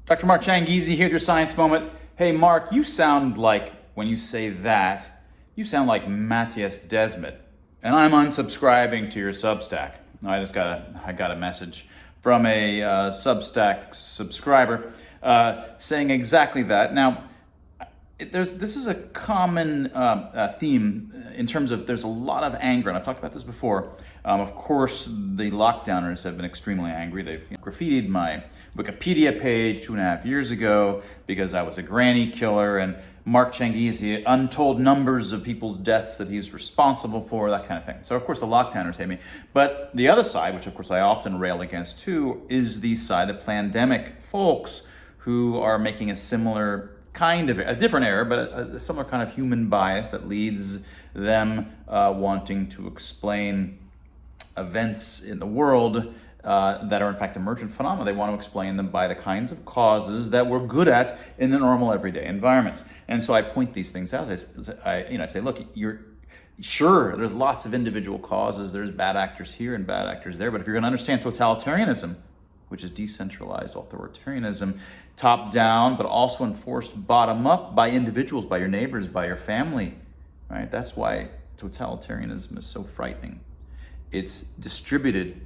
Dr. Mark Changizi here with your science moment. Hey Mark, you sound like, when you say that, you sound like Matthias Desmet. And I'm unsubscribing to your Substack. I got a message from a Substack subscriber saying exactly that. Now, this is a common theme in terms of there's a lot of anger, and I've talked about this before. Of course, the lockdowners have been extremely angry. They've graffitied my Wikipedia page 2.5 years ago because I was a granny killer, and Mark Changizi, untold numbers of people's deaths that he's responsible for, that kind of thing. So of course the lockdowners hate me. But the other side, which of course I often rail against too, is the side of pandemic folks who are making a similar kind of, a different error, but a similar kind of human bias that leads them wanting to explain events in the world that are in fact emergent phenomena. They want to explain them by the kinds of causes that we're good at in the normal everyday environments. And so I point these things out. I say, look, sure, there's lots of individual causes. There's bad actors here and bad actors there. But if you're going to understand totalitarianism, which is decentralized authoritarianism, top down, but also enforced bottom up by individuals, by your neighbors, by your family, right? That's why totalitarianism is so frightening. It's distributed,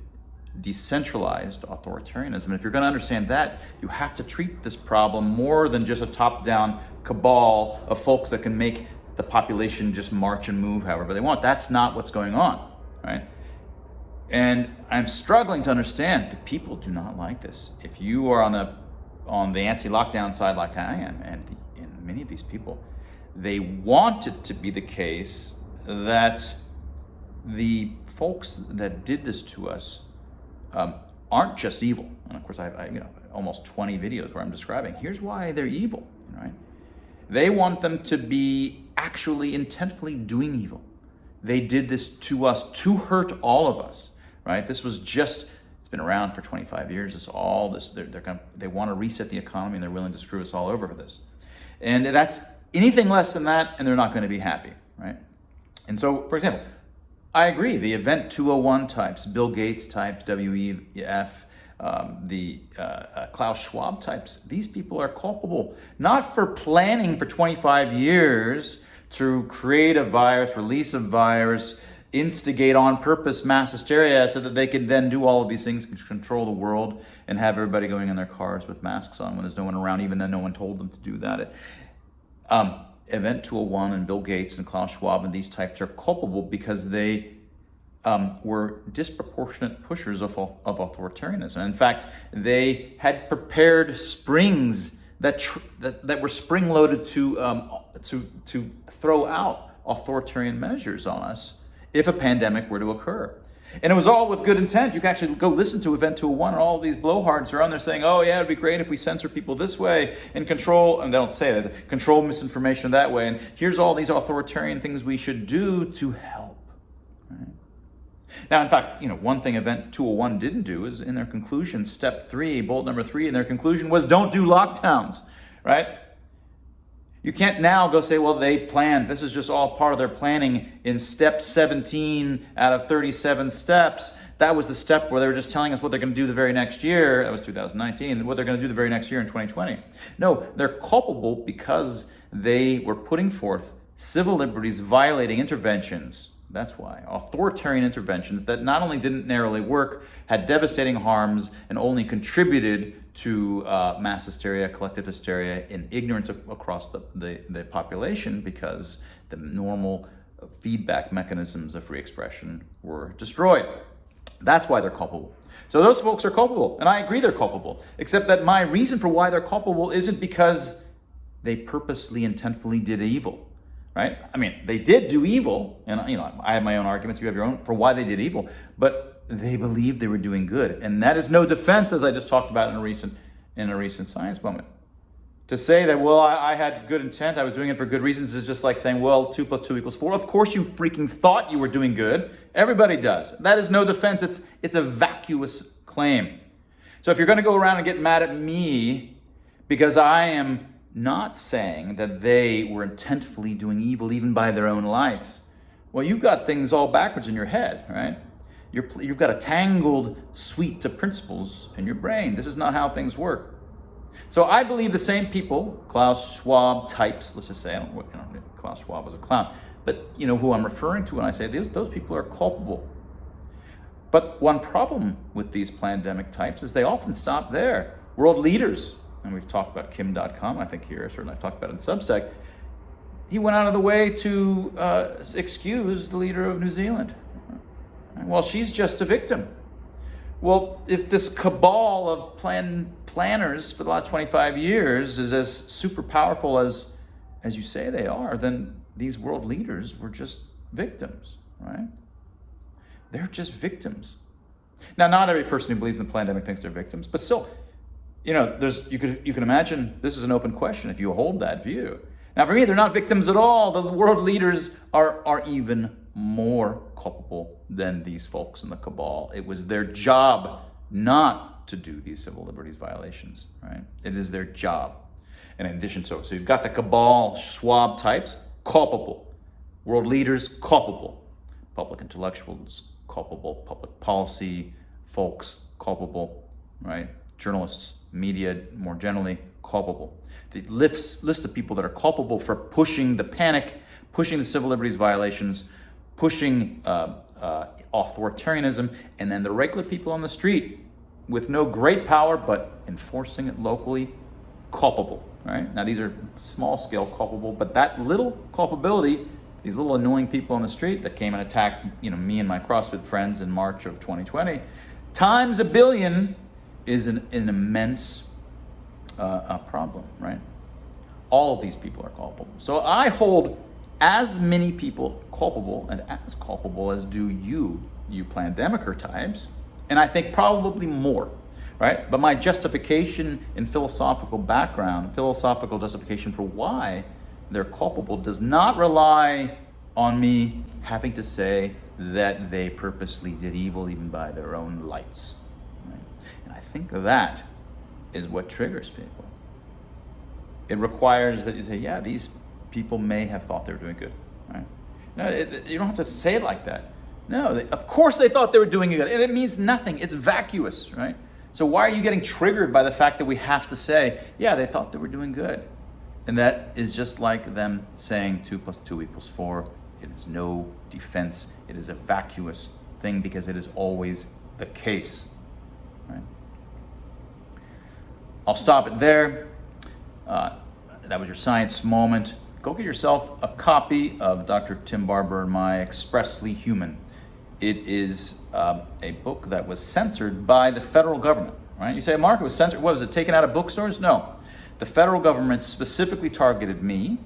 decentralized authoritarianism. And if you're going to understand that, you have to treat this problem more than just a top-down cabal of folks that can make the population just march and move however they want. That's not what's going on, right? And I'm struggling to understand that people do not like this. If you are on the anti-lockdown side like I am, and many of these people, they want it to be the case that the folks that did this to us aren't just evil. And of course, I almost 20 videos where I'm describing here's why they're evil, right? They want them to be actually intentfully doing evil. They did this to us to hurt all of us, right? This was just, it's been around for 25 years. It's all this, they want to reset the economy, and they're willing to screw us all over for this. And that's anything less than that, and they're not going to be happy, right? And so, for example, I agree, the Event 201 types, Bill Gates types, WEF, the Klaus Schwab types, these people are culpable, not for planning for 25 years to create a virus, release a virus, instigate on purpose mass hysteria so that they could then do all of these things, control the world, and have everybody going in their cars with masks on when there's no one around, even though no one told them to do that. Event 201 and Bill Gates and Klaus Schwab and these types are culpable because they were disproportionate pushers of authoritarianism. In fact, they had prepared springs that were spring-loaded to throw out authoritarian measures on us if a pandemic were to occur. And it was all with good intent. You can actually go listen to Event 201, and all of these blowhards are on there saying, oh yeah, it'd be great if we censor people this way and control, and they don't say that, control misinformation that way, and here's all these authoritarian things we should do to help. Right? Now, in fact, one thing Event 201 didn't do is in their conclusion, step 3, bullet number 3 in their conclusion was don't do lockdowns, right? You can't now go say, well, they planned. This is just all part of their planning in step 17 out of 37 steps. That was the step where they were just telling us what they're going to do the very next year. That was 2019. What they're going to do the very next year in 2020. No, they're culpable because they were putting forth civil liberties violating interventions. That's why. Authoritarian interventions that not only didn't narrowly work, had devastating harms, and only contributed to mass hysteria, collective hysteria, and ignorance across the population because the normal feedback mechanisms of free expression were destroyed. That's why they're culpable. So those folks are culpable, and I agree they're culpable, except that my reason for why they're culpable isn't because they purposely, intentfully did evil. Right? I mean, they did do evil, and I have my own arguments, you have your own, for why they did evil, but they believed they were doing good. And that is no defense, as I just talked about in a recent science moment. To say that, well, I had good intent, I was doing it for good reasons, is just like saying, well, 2 + 2 = 4. Of course you freaking thought you were doing good. Everybody does. That is no defense. It's a vacuous claim. So if you're going to go around and get mad at me because I am not saying that they were intentfully doing evil even by their own lights, well, you've got things all backwards in your head, right? You've got a tangled suite of principles in your brain. This is not how things work. So I believe the same people, Klaus Schwab types, let's just say, I don't know, Klaus Schwab was a clown, but who I'm referring to when I say those people are culpable. But one problem with these pandemic types is they often stop there. World leaders, and we've talked about Kim.com, I think here, certainly I've talked about it in Substack, he went out of the way to excuse the leader of New Zealand. Well, she's just a victim. Well, if this cabal of planners for the last 25 years is as super powerful as you say they are, then these world leaders were just victims, right? They're just victims. Now, not every person who believes in the pandemic thinks they're victims, but still, you can imagine this is an open question if you hold that view. Now, for me, they're not victims at all. The world leaders are even more culpable than these folks in the cabal. It was their job not to do these civil liberties violations, right? It is their job. And in addition, so you've got the cabal, Schwab types, culpable. World leaders, culpable. Public intellectuals, culpable. Public policy folks, culpable, right? Journalists, media, more generally, culpable. The list of people that are culpable for pushing the panic, pushing the civil liberties violations, pushing authoritarianism, and then the regular people on the street with no great power but enforcing it locally, culpable, right? Now these are small scale culpable, but that little culpability, these little annoying people on the street that came and attacked me and my CrossFit friends in March of 2020, times a billion is an immense problem, right? All of these people are culpable. So I hold as many people culpable and as culpable as do you pandemicer types, and I think probably more, right? But my justification and philosophical justification for why they're culpable does not rely on me having to say that they purposely did evil even by their own lights, right? And I think that is what triggers people. It requires that you say, yeah, these people may have thought they were doing good, right? No, you don't have to say it like that. No, of course they thought they were doing good, and it means nothing. It's vacuous, right? So why are you getting triggered by the fact that we have to say, yeah, they thought they were doing good? And that is just like them saying 2 + 2 = 4. It is no defense. It is a vacuous thing because it is always the case, right? I'll stop it there. That was your science moment. Go get yourself a copy of Dr. Tim Barber and my Expressly Human. It is a book that was censored by the federal government, right? You say, Mark, it was censored. What, was it taken out of bookstores? No. The federal government specifically targeted me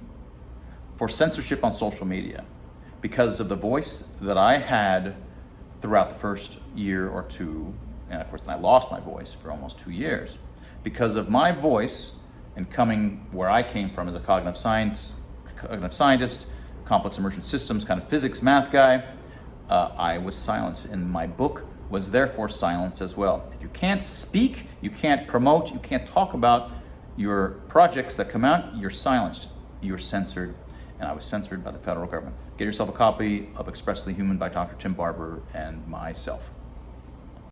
for censorship on social media because of the voice that I had throughout the first year or two. And of course, then I lost my voice for almost 2 years. Because of my voice and coming where I came from as a cognitive scientist, complex emergent systems, kind of physics, math guy, I was silenced, and my book was therefore silenced as well. If you can't speak, you can't promote, you can't talk about your projects that come out, you're silenced, you're censored, and I was censored by the federal government. Get yourself a copy of Expressly Human by Dr. Tim Barber and myself.